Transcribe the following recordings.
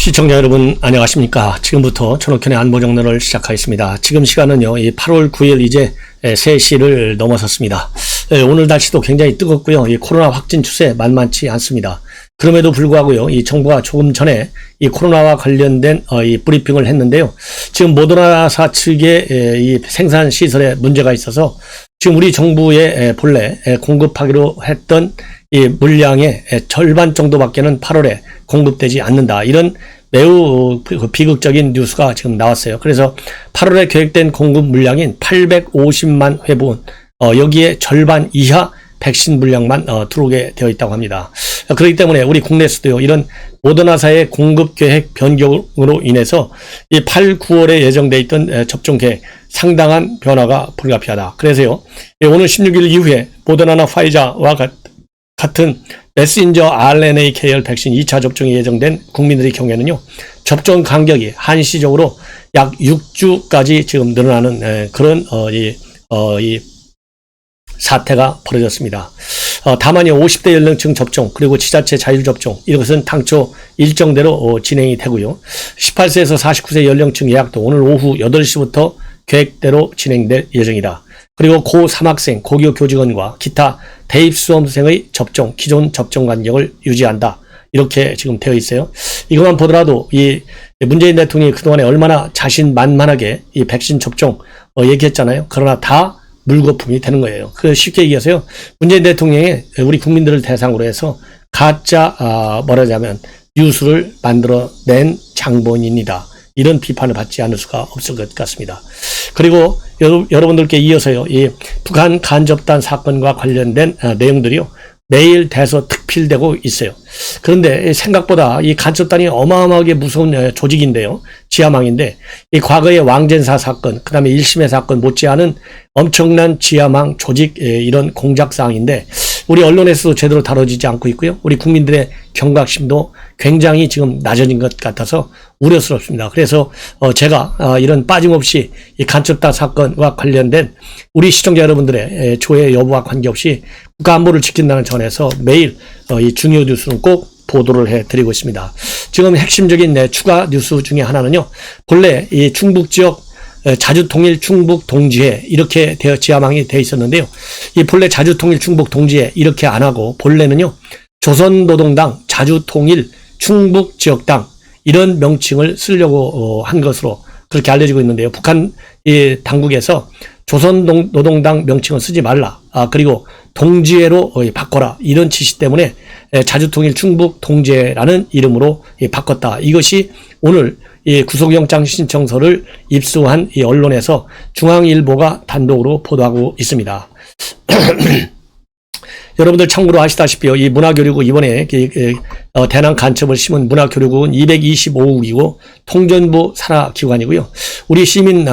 시청자 여러분 안녕하십니까. 지금부터 전옥현의 안보정론을 시작하겠습니다. 지금 시간은요 8월 9일 이제 3시를 넘어섰습니다. 오늘 날씨도 굉장히 뜨겁고요. 이 코로나 확진 추세 만만치 않습니다. 그럼에도 불구하고요 이 정부가 조금 전에 이 코로나와 관련된 이 브리핑을 했는데요. 지금 모더나사 측의 이 생산 시설에 문제가 있어서 지금 우리 정부의 본래 공급하기로 했던 이 물량의 절반 정도밖에는 8월에 공급되지 않는다. 이런 매우 비극적인 뉴스가 지금 나왔어요. 그래서 8월에 계획된 공급 물량인 850만 회분, 여기에 절반 이하 백신 물량만 들어오게 되어 있다고 합니다. 그렇기 때문에 우리 국내에서도요, 이런 모더나사의 공급 계획 변경으로 인해서 이 8, 9월에 예정되어 있던 접종 계획 상당한 변화가 불가피하다. 그래서요, 오늘 16일 이후에 모더나나 파이자와 같은 메신저 RNA 계열 백신 2차 접종이 예정된 국민들의 경우에는요, 접종 간격이 한시적으로 약 6주까지 지금 늘어나는 그런 이 사태가 벌어졌습니다. 다만이 50대 연령층 접종 그리고 지자체 자율접종 이것은 당초 일정대로 진행이 되고요. 18세에서 49세 연령층 예약도 오늘 오후 8시부터 계획대로 진행될 예정이다. 그리고 고3 학생, 고교 교직원과 기타 대입 수험생의 접종, 기존 접종 간격을 유지한다. 이렇게 지금 되어 있어요. 이것만 보더라도 이 문재인 대통령이 그동안에 얼마나 자신만만하게 이 백신 접종 얘기했잖아요. 그러나 다 물거품이 되는 거예요. 그 쉽게 얘기해서요, 문재인 대통령이 우리 국민들을 대상으로 해서 가짜 말하자면 뉴스를 만들어낸 장본인이다. 이런 비판을 받지 않을 수가 없을 것 같습니다. 그리고 여러분들께 이어서요, 이 북한 간접단 사건과 관련된 내용들이요, 매일 대서특필되고 있어요. 그런데 생각보다 이 간첩단이 어마어마하게 무서운 조직인데요. 지하망인데, 이 과거의 왕젠사 사건, 그 다음에 1심의 사건 못지않은 엄청난 지하망 조직, 이런 공작사항인데, 우리 언론에서도 제대로 다뤄지지 않고 있고요. 우리 국민들의 경각심도 굉장히 지금 낮아진 것 같아서 우려스럽습니다. 그래서 제가 이런 빠짐없이 이 간첩단 사건과 관련된 우리 시청자 여러분들의 조회 여부와 관계없이 국가 안보를 지킨다는 전에서 매일 이 중요 뉴스는 꼭 보도를 해드리고 있습니다. 지금 핵심적인 추가 뉴스 중에 하나는요, 본래 이 충북 지역 자주통일 충북 동지회 이렇게 지하망이 되어 있었는데요. 이 본래 자주통일 충북 동지회 이렇게 안 하고 본래는요, 조선노동당 자주통일 충북 지역당 이런 명칭을 쓰려고 한 것으로 그렇게 알려지고 있는데요. 북한 이 당국에서 조선노동당 명칭을 쓰지 말라. 그리고 동지회로 바꿔라. 이런 지시 때문에 자주통일 충북 동지회라는 이름으로 바꿨다. 이것이 오늘 이 구속영장 신청서를 입수한 이 언론에서 중앙일보가 단독으로 보도하고 있습니다. 여러분들 참고로 아시다시피 이 문화교류국 이번에 대남 간첩을 심은 문화교류국은 225국이고 통전부 산하기관이고요. 우리 시민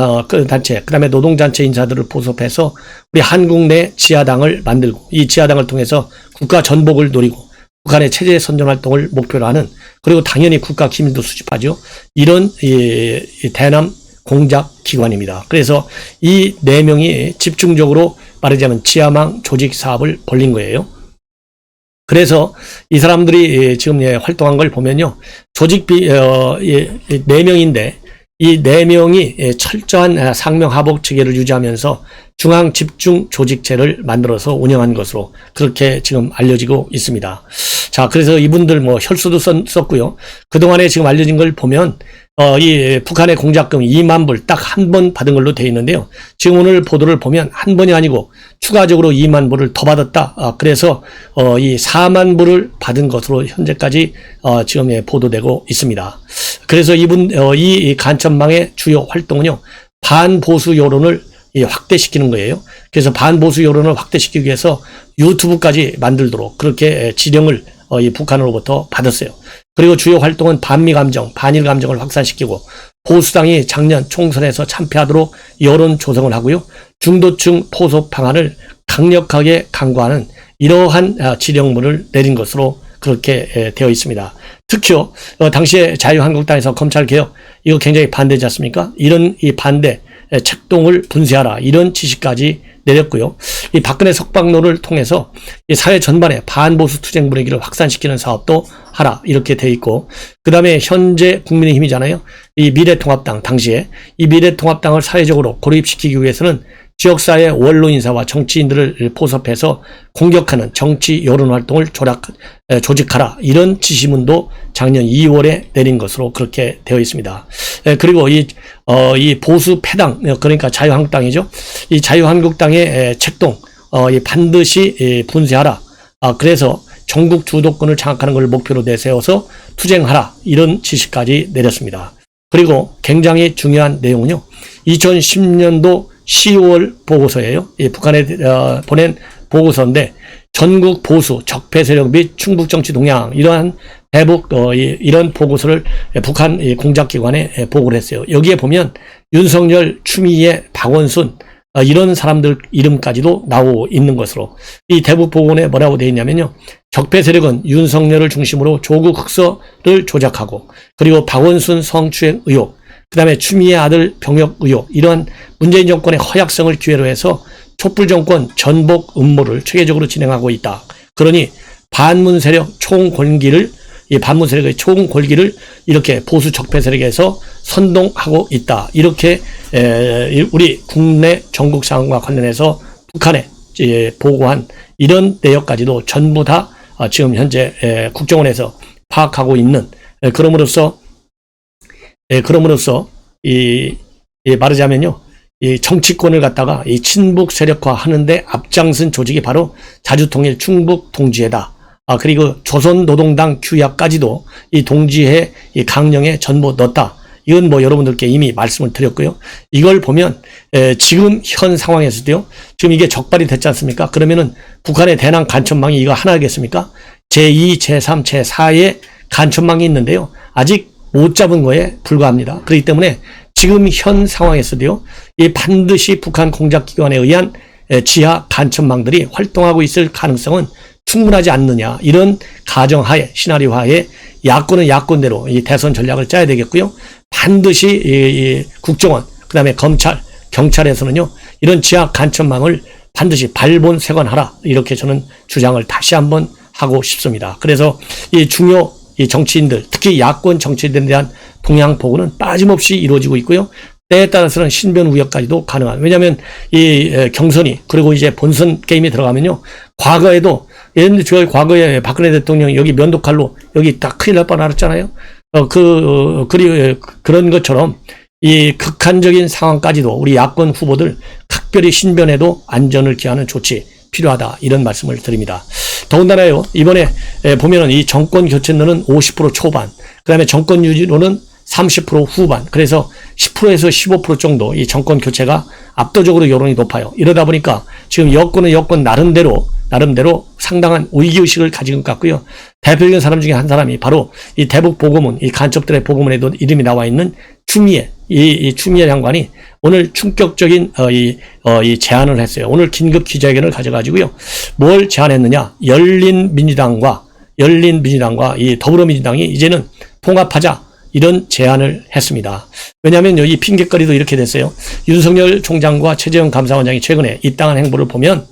단체 그다음에 노동단체 인사들을 포섭해서 우리 한국 내 지하당을 만들고 이 지하당을 통해서 국가 전복을 노리고 북한의 체제 선전 활동을 목표로 하는, 그리고 당연히 국가 기밀도 수집하죠. 이런 대남 공작 기관입니다. 그래서 이 4명이 집중적으로 말하자면 지하망 조직 사업을 벌린 거예요. 그래서 이 사람들이 지금 활동한 걸 보면요, 조직비 4명인데 이 4명이 철저한 상명하복 체계를 유지하면서 중앙 집중 조직체를 만들어서 운영한 것으로 그렇게 지금 알려지고 있습니다. 자, 그래서 이분들 혈수도 썼고요. 그동안에 지금 알려진 걸 보면 이 북한의 공작금 2만 불 딱 한 번 받은 걸로 되어 있는데요. 지금 오늘 보도를 보면 한 번이 아니고 추가적으로 2만 불을 더 받았다. 그래서 이 4만 불을 받은 것으로 현재까지 지금 보도되고 있습니다. 그래서 이 간첩망의 주요 활동은요, 반보수 여론을 확대시키는 거예요. 그래서 반보수 여론을 확대시키기 위해서 유튜브까지 만들도록 그렇게 지령을 이 북한으로부터 받았어요. 그리고 주요 활동은 반미 감정, 반일 감정을 확산시키고 보수당이 작년 총선에서 참패하도록 여론 조성을 하고요. 중도층 포섭 방안을 강력하게 강구하는 이러한 지령문을 내린 것으로 그렇게 되어 있습니다. 특히 당시에 자유한국당에서 검찰개혁 이거 굉장히 반대지 않습니까? 이런 이 반대 책동을 분쇄하라 이런 지시까지 내렸고요. 이 박근혜 석방로를 통해서 이 사회 전반에 반보수 투쟁 분위기를 확산시키는 사업도 하라 이렇게 돼 있고, 그 다음에 현재 국민의힘이잖아요. 이 미래통합당 당시에 이 미래통합당을 사회적으로 고립시키기 위해서는 지역사회 원로 인사와 정치인들을 포섭해서 공격하는 정치 여론활동을 조직하라 이런 지시문도 작년 2월에 내린 것으로 그렇게 되어 있습니다. 그리고 이 보수 패당, 그러니까 자유한국당이죠. 이 자유한국당의 책동 반드시 분쇄하라. 그래서 전국 주도권을 장악하는 것을 목표로 내세워서 투쟁하라 이런 지시까지 내렸습니다. 그리고 굉장히 중요한 내용은요, 2010년도 10월 보고서예요. 북한에 보낸 보고서인데, 전국 보수 적폐 세력 및 충북 정치 동향 이러한 대북 이런 보고서를 북한 공작기관에 보고를 했어요. 여기에 보면 윤석열, 추미애, 박원순 이런 사람들 이름까지도 나오고 있는 것으로, 이 대북 보고에 뭐라고 되어 있냐면요, 적폐 세력은 윤석열을 중심으로 조국 흑서를 조작하고, 그리고 박원순 성추행 의혹, 그 다음에 추미애 아들 병역 의혹, 이러한 문재인 정권의 허약성을 기회로 해서 촛불 정권 전복 음모를 체계적으로 진행하고 있다. 그러니 반문 세력 총궐기를, 이 반문 세력의 총궐기를 이렇게 보수 적폐 세력에서 선동하고 있다. 이렇게 우리 국내 전국 상황과 관련해서 북한에 보고한 이런 내역까지도 전부 다 지금 현재 국정원에서 파악하고 있는, 그럼으로써 말하자면요, 이 정치권을 갖다가 이 친북 세력화 하는데 앞장선 조직이 바로 자주통일 충북 동지회다. 그리고 조선노동당 규약까지도 이 동지회 이 강령에 전부 넣었다. 이건 뭐 여러분들께 이미 말씀을 드렸고요. 이걸 보면 지금 현 상황에서도요, 지금 이게 적발이 됐지 않습니까? 그러면은 북한의 대남 간첩망이 이거 하나겠습니까? 제2, 제3, 제4의 간첩망이 있는데요, 아직 못 잡은 거에 불과합니다. 그렇기 때문에 지금 현 상황에서도요, 이 반드시 북한 공작기관에 의한 지하 간첩망들이 활동하고 있을 가능성은 충분하지 않느냐, 이런 가정하에, 시나리오하에 야권은 야권대로 이 대선 전략을 짜야 되겠고요. 반드시 이 국정원, 그 다음에 검찰, 경찰에서는요, 이런 지하 간첩망을 반드시 발본색원하라, 이렇게 저는 주장을 다시 한번 하고 싶습니다. 그래서 이 중요 이 정치인들, 특히 야권 정치인들에 대한 동향 보고는 빠짐없이 이루어지고 있고요. 때에 따라서는 신변 우려까지도 가능한. 왜냐하면 이 경선이, 그리고 이제 본선 게임이 들어가면요, 과거에도 예를 들어 저희 과거에 박근혜 대통령이 여기 면도칼로 여기 딱 큰일 날 뻔했잖아요. 그리고 그런 것처럼 이 극한적인 상황까지도 우리 야권 후보들 각별히 신변에도 안전을 기하는 조치 필요하다, 이런 말씀을 드립니다. 더군다나요, 이번에 보면은 이 정권 교체론은 50% 초반, 그 다음에 정권 유지론은 30% 후반, 그래서 10%에서 15% 정도 이 정권 교체가 압도적으로 여론이 높아요. 이러다 보니까 지금 여권은 여권 나름대로 상당한 위기의식을 가진 것 같고요. 대표적인 사람 중에 한 사람이 바로 이 대북 보고문, 이 간첩들의 보고문에도 이름이 나와 있는 추미애, 이 추미애 장관이 오늘 충격적인 이 제안을 했어요. 오늘 긴급 기자회견을 가져가지고요, 뭘 제안했느냐, 열린민주당과 이 더불어민주당이 이제는 통합하자, 이런 제안을 했습니다. 왜냐하면 이 핑계거리도 이렇게 됐어요. 윤석열 총장과 최재형 감사원장이 최근에 이 땅한 행보를 보면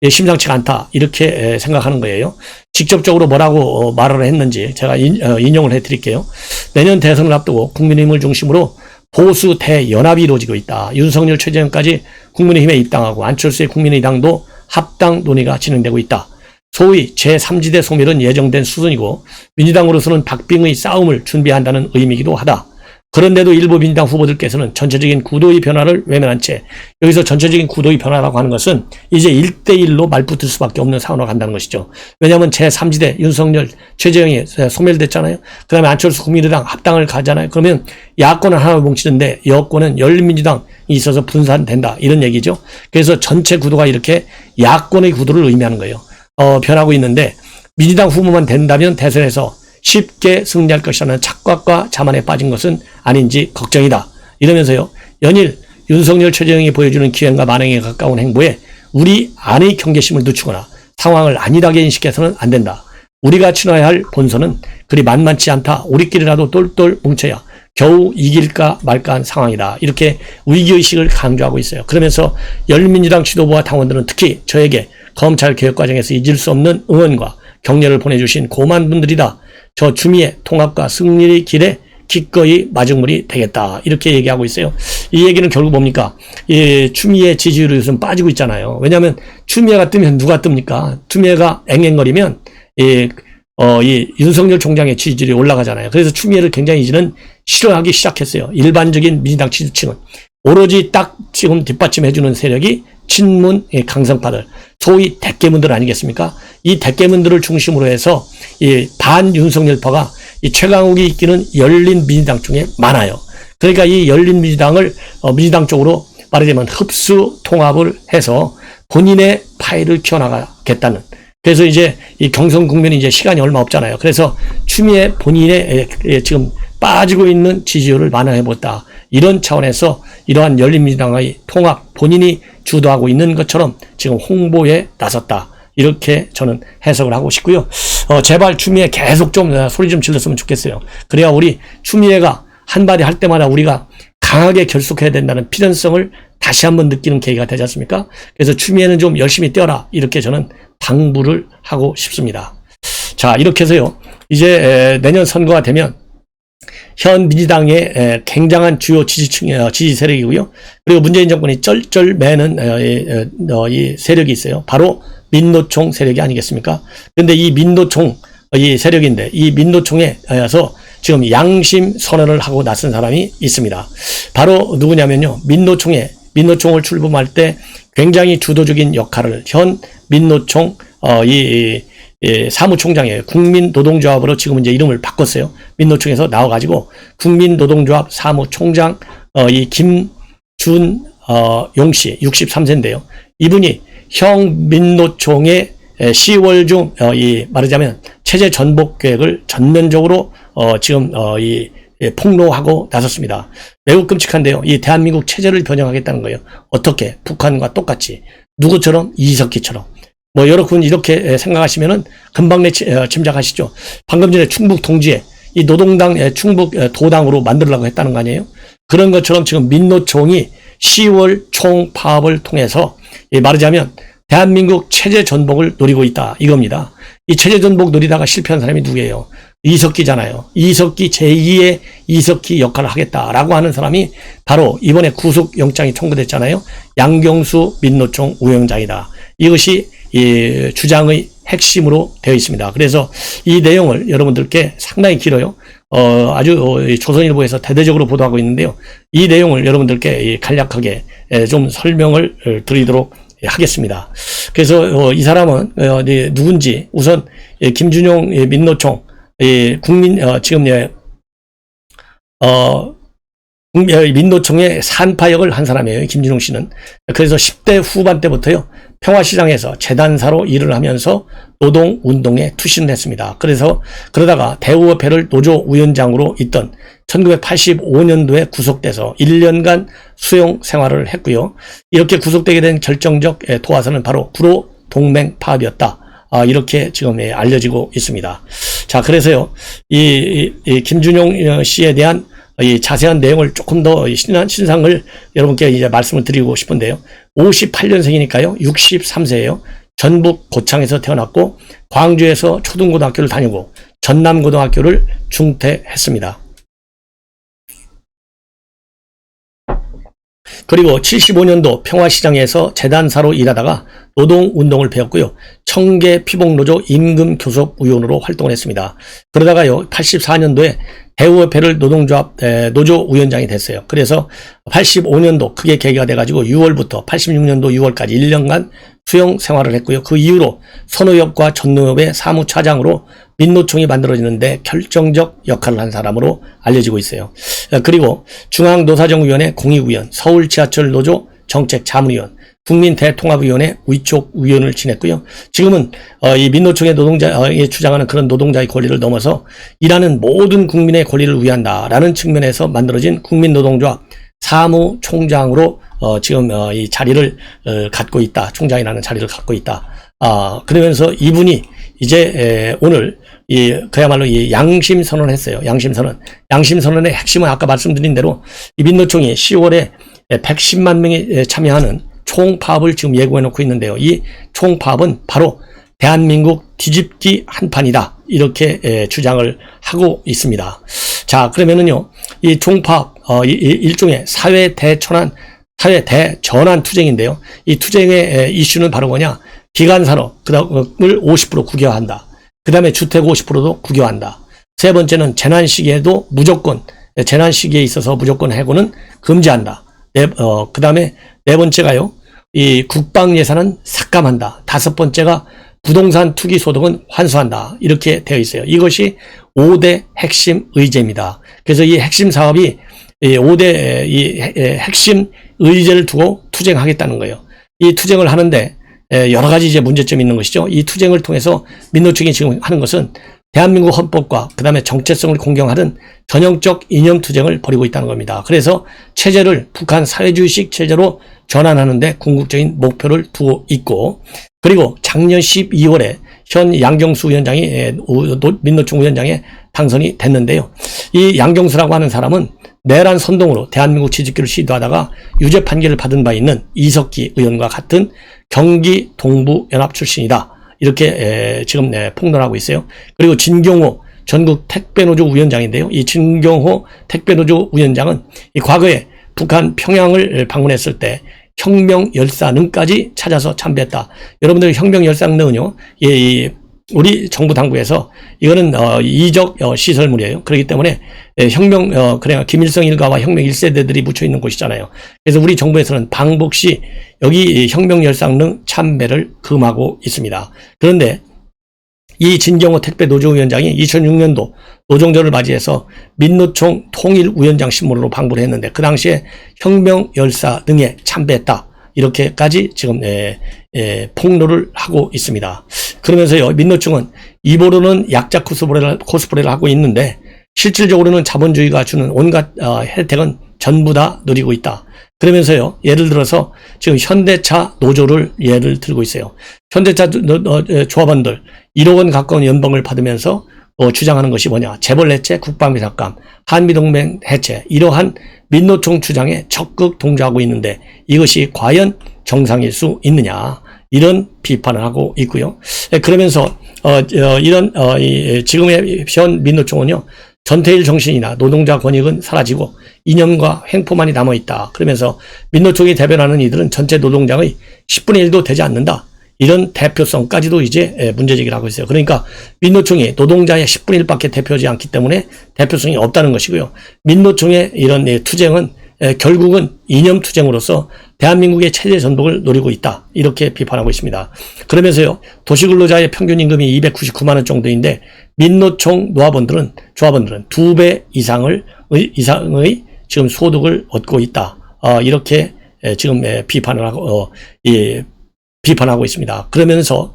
심상치가 않다, 이렇게 생각하는 거예요. 직접적으로 뭐라고 말을 했는지 제가 인용을 해드릴게요. 내년 대선을 앞두고 국민의힘을 중심으로 보수 대연합이 이루어지고 있다. 윤석열, 최재형까지 국민의힘에 입당하고 안철수의 국민의당도 합당 논의가 진행되고 있다. 소위 제3지대 소멸은 예정된 수순이고 민주당으로서는 박빙의 싸움을 준비한다는 의미이기도 하다. 그런데도 일부 민주당 후보들께서는 전체적인 구도의 변화를 외면한 채, 여기서 전체적인 구도의 변화라고 하는 것은 이제 1대1로 말붙을 수밖에 없는 상황으로 간다는 것이죠. 왜냐하면 제3지대 윤석열, 최재형이 소멸됐잖아요. 그 다음에 안철수 국민의당 합당을 가잖아요. 그러면 야권은 하나로 뭉치는데 여권은 열린민주당이 있어서 분산된다, 이런 얘기죠. 그래서 전체 구도가 이렇게 야권의 구도를 의미하는 거예요. 변하고 있는데, 민주당 후보만 된다면 대선에서 쉽게 승리할 것이라는 착각과 자만에 빠진 것은 아닌지 걱정이다. 이러면서요, 연일 윤석열, 최재형이 보여주는 기행과 만행에 가까운 행보에 우리 안의 경계심을 늦추거나 상황을 안일하게 인식해서는 안 된다. 우리가 치러야 할 본선은 그리 만만치 않다. 우리끼리라도 똘똘 뭉쳐야 겨우 이길까 말까한 상황이다. 이렇게 위기의식을 강조하고 있어요. 그러면서 열린민주당 지도부와 당원들은 특히 저에게 검찰 개혁 과정에서 잊을 수 없는 응원과 격려를 보내주신 고만 분들이다. 저 추미애 통합과 승리의 길에 기꺼이 마중물이 되겠다. 이렇게 얘기하고 있어요. 이 얘기는 결국 뭡니까? 이 추미애 지지율이 요즘 빠지고 있잖아요. 왜냐하면 추미애가 뜨면 누가 뜹니까? 추미애가 앵앵거리면 이 윤석열 총장의 지지율이 올라가잖아요. 그래서 추미애를 굉장히 이제는 싫어하기 시작했어요. 일반적인 민주당 지지층은. 오로지 딱 지금 뒷받침해주는 세력이 친문 강성파들, 소위 대깨문들 아니겠습니까? 이 대깨문들을 중심으로 해서 이 반윤석열파가 이 최강욱이 이끄는 열린민주당 중에 많아요. 그러니까 이 열린민주당을 민주당 쪽으로 말하자면 흡수 통합을 해서 본인의 파일을 키워나가겠다는. 그래서 이제 이 경선 국면이 이제 시간이 얼마 없잖아요. 그래서 추미애 본인의 지금 빠지고 있는 지지율을 완화해보겠다. 이런 차원에서 이러한 열린민주당의 통합 본인이 주도하고 있는 것처럼 지금 홍보에 나섰다. 이렇게 저는 해석을 하고 싶고요. 제발 추미애 계속 좀 소리 좀 질렀으면 좋겠어요. 그래야 우리 추미애가 한마디 할 때마다 우리가 강하게 결속해야 된다는 필연성을 다시 한번 느끼는 계기가 되지 않습니까? 그래서 추미애는 좀 열심히 뛰어라. 이렇게 저는 당부를 하고 싶습니다. 자, 이렇게 해서요. 이제 내년 선거가 되면 현 민주당의 굉장한 주요 지지 세력이고요. 그리고 문재인 정권이 쩔쩔매는 이 세력이 있어요. 바로 민노총 세력이 아니겠습니까? 그런데 이 민노총 이 세력인데 이 민노총에서 지금 양심 선언을 하고 나선 사람이 있습니다. 바로 누구냐면요. 민노총을 출범할 때 굉장히 주도적인 역할을 현 민노총 사무총장이에요. 국민노동조합으로 지금 이제 이름을 바꿨어요. 민노총에서 나와가지고 국민노동조합 사무총장 이 김준용 씨 63세인데요. 이분이 형 민노총의 10월 중 말하자면 체제 전복 계획을 전면적으로 지금 폭로하고 나섰습니다. 매우 끔찍한데요. 이 대한민국 체제를 변형하겠다는 거예요. 어떻게? 북한과 똑같이. 누구처럼? 이석기처럼. 뭐 여러분 이렇게 생각하시면은 금방 짐작하시죠. 방금 전에 충북 동지에 이 노동당 충북 도당으로 만들려고 했다는 거 아니에요? 그런 것처럼 지금 민노총이 10월 총파업을 통해서 말하자면 대한민국 체제 전복을 노리고 있다 이겁니다. 이 체제 전복 노리다가 실패한 사람이 누구예요? 이석기잖아요. 이석기 제2의 이석기 역할을 하겠다라고 하는 사람이 바로 이번에 구속영장이 청구됐잖아요. 양경수 민노총 우영장이다. 이것이 이 주장의 핵심으로 되어 있습니다. 그래서 이 내용을 여러분들께 상당히 길어요. 아주 조선일보에서 대대적으로 보도하고 있는데요. 이 내용을 여러분들께 간략하게 좀 설명을 드리도록 하겠습니다. 그래서 이 사람은 누군지 우선 김준용 민노총 국민 지금 민노총의 산파역을 한 사람이에요. 김준용 씨는. 그래서 10대 후반 때부터요. 평화시장에서 재단사로 일을 하면서 노동운동에 투신을 했습니다. 그러다가 대우협회를 노조위원장으로 있던 1985년도에 구속돼서 1년간 수용 생활을 했고요. 이렇게 구속되게 된 결정적 도화선은 바로 구로 동맹 파업이었다. 이렇게 지금 알려지고 있습니다. 자, 그래서요. 이 김준용 씨에 대한 이 자세한 내용을 조금 더 신상을 여러분께 이제 말씀을 드리고 싶은데요. 58년생이니까요. 63세예요. 전북 고창에서 태어났고 광주에서 초등고등학교를 다니고 전남고등학교를 중퇴했습니다. 그리고 75년도 평화시장에서 재단사로 일하다가 노동운동을 배웠고요. 청계 피복노조 임금교섭위원으로 활동을 했습니다. 그러다가요. 84년도에 대우협회를 노조위원장이 됐어요. 그래서 85년도 그게 계기가 돼가지고 6월부터 86년도 6월까지 1년간 수용 생활을 했고요. 그 이후로 선호협과 전노협의 사무차장으로 민노총이 만들어지는데 결정적 역할을 한 사람으로 알려지고 있어요. 그리고 중앙노사정위원회 공익위원, 서울지하철노조 정책자문위원, 국민대통합위원회 위촉 위원을 지냈고요. 지금은 이 민노총의 노동자에 주장하는 그런 노동자의 권리를 넘어서 일하는 모든 국민의 권리를 위한다라는 측면에서 만들어진 국민노동조합 사무총장으로 지금 이 자리를 갖고 있다. 총장이라는 자리를 갖고 있다. 그러면서 이분이 이제 오늘 그야말로 이 양심 선언을 했어요. 양심 선언. 양심 선언의 핵심은 아까 말씀드린 대로 이 민노총이 10월에 110만 명이 참여하는 총파업을 지금 예고해 놓고 있는데요. 이 총파업은 바로 대한민국 뒤집기 한판이다. 이렇게 주장을 하고 있습니다. 자, 그러면은요, 이 총파업, 일종의 사회 대전환 투쟁인데요. 이 투쟁의 이슈는 바로 뭐냐? 기간산업, 그다음을 50% 국유화한다. 그 다음에 주택 50%도 국유화한다. 세 번째는 재난 시기에 있어서 무조건 해고는 금지한다. 그 다음에 네 번째가요, 이 국방 예산은 삭감한다. 다섯 번째가 부동산 투기 소득은 환수한다. 이렇게 되어 있어요. 이것이 5대 핵심 의제입니다. 그래서 이 핵심 사업이 5대 핵심 의제를 두고 투쟁하겠다는 거예요. 이 투쟁을 하는데 여러 가지 이제 문제점이 있는 것이죠. 이 투쟁을 통해서 민노총이 지금 하는 것은 대한민국 헌법과 그 다음에 정체성을 공경하는 전형적 이념 투쟁을 벌이고 있다는 겁니다. 그래서 체제를 북한 사회주의식 체제로 전환하는데 궁극적인 목표를 두고 있고, 그리고 작년 12월에 현 양경수 위원장이 민노총 위원장에 당선이 됐는데요. 이 양경수라고 하는 사람은 내란 선동으로 대한민국 취직기를 시도하다가 유죄 판결을 받은 바 있는 이석기 의원과 같은 경기 동부연합 출신이다. 이렇게 지금 폭로하고 있어요. 그리고 진경호 전국 택배노조 위원장인데요. 이 진경호 택배노조 위원장은 이 과거에 북한 평양을 방문했을 때 혁명열사능까지 찾아서 참배했다. 여러분들 혁명열사능은요, 우리 정부 당국에서 이거는 이적 시설물이에요. 그렇기 때문에 그냥 김일성 일가와 혁명 1세대들이 묻혀 있는 곳이잖아요. 그래서 우리 정부에서는 방북 시 여기 혁명열사능 참배를 금하고 있습니다. 그런데 이 진경호 택배 노조위원장이 2006년도 노종절을 맞이해서 민노총 통일위원장 신문으로 방문을 했는데 그 당시에 혁명열사 등에 참배했다. 이렇게까지 지금 폭로를 하고 있습니다. 그러면서요, 민노총은 입으로는 약자 코스프레를 하고 있는데 실질적으로는 자본주의가 주는 온갖 혜택은 전부 다 누리고 있다. 그러면서요, 예를 들어서 지금 현대차 노조를 예를 들고 있어요. 현대차 조합원들 1억 원 가까운 연봉을 받으면서 주장하는 것이 뭐냐? 재벌 해체, 국방비 삭감, 한미동맹 해체, 이러한 민노총 주장에 적극 동조하고 있는데 이것이 과연 정상일 수 있느냐? 이런 비판을 하고 있고요. 그러면서 지금의 현 민노총은요, 전태일 정신이나 노동자 권익은 사라지고 이념과 횡포만이 남아있다. 그러면서 민노총이 대변하는 이들은 전체 노동장의 10분의 1도 되지 않는다. 이런 대표성까지도 이제 문제제기를 하고 있어요. 그러니까 민노총이 노동자의 10분의 1밖에 대표하지 않기 때문에 대표성이 없다는 것이고요. 민노총의 이런 투쟁은 결국은 이념 투쟁으로서 대한민국의 체제 전복을 노리고 있다. 이렇게 비판하고 있습니다. 그러면서요, 도시근로자의 평균 임금이 299만 원 정도인데 민노총 조합원들은 2배 이상의 지금 소득을 얻고 있다. 이렇게 지금 비판을 하고 있습니다. 그러면서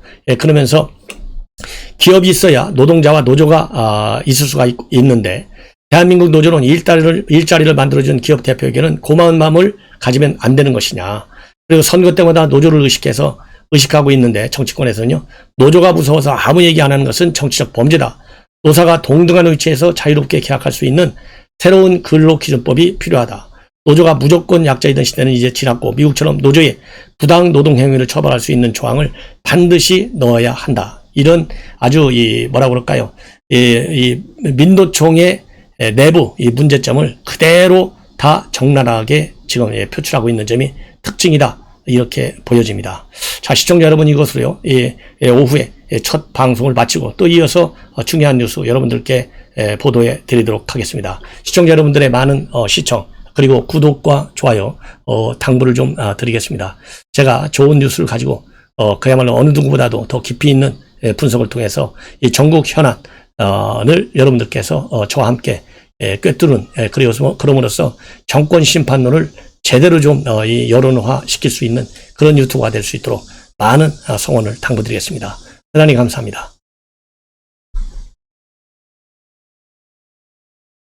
기업이 있어야 노동자와 노조가 있을 수가 있는데 대한민국 노조는 일자리를 만들어준 기업 대표에게는 고마운 마음을 가지면 안 되는 것이냐. 그리고 선거 때마다 노조를 의식하고 있는데 정치권에서는요, 노조가 무서워서 아무 얘기 안 하는 것은 정치적 범죄다. 노사가 동등한 위치에서 자유롭게 계약할 수 있는 새로운 근로기준법이 필요하다. 노조가 무조건 약자이던 시대는 이제 지났고 미국처럼 노조의 부당 노동 행위를 처벌할 수 있는 조항을 반드시 넣어야 한다. 이런 아주 뭐라고 그럴까요? 이 민노총의 내부 이 문제점을 그대로 다 적나라하게 지금 표출하고 있는 점이 특징이다. 이렇게 보여집니다. 자, 시청자 여러분, 이것으로요, 오후에 첫 방송을 마치고 또 이어서 중요한 뉴스 여러분들께 보도해 드리도록 하겠습니다. 시청자 여러분들의 많은 시청 그리고 구독과 좋아요 당부를 좀 드리겠습니다. 제가 좋은 뉴스를 가지고 그야말로 어느 누구보다도 더 깊이 있는 분석을 통해서 이 전국 현안을 여러분들께서 저와 함께 꿰뚫은, 그럼으로써 정권 심판론을 제대로 좀 여론화 시킬 수 있는 그런 유튜브가 될 수 있도록 많은 성원을 당부드리겠습니다. 대단히 감사합니다.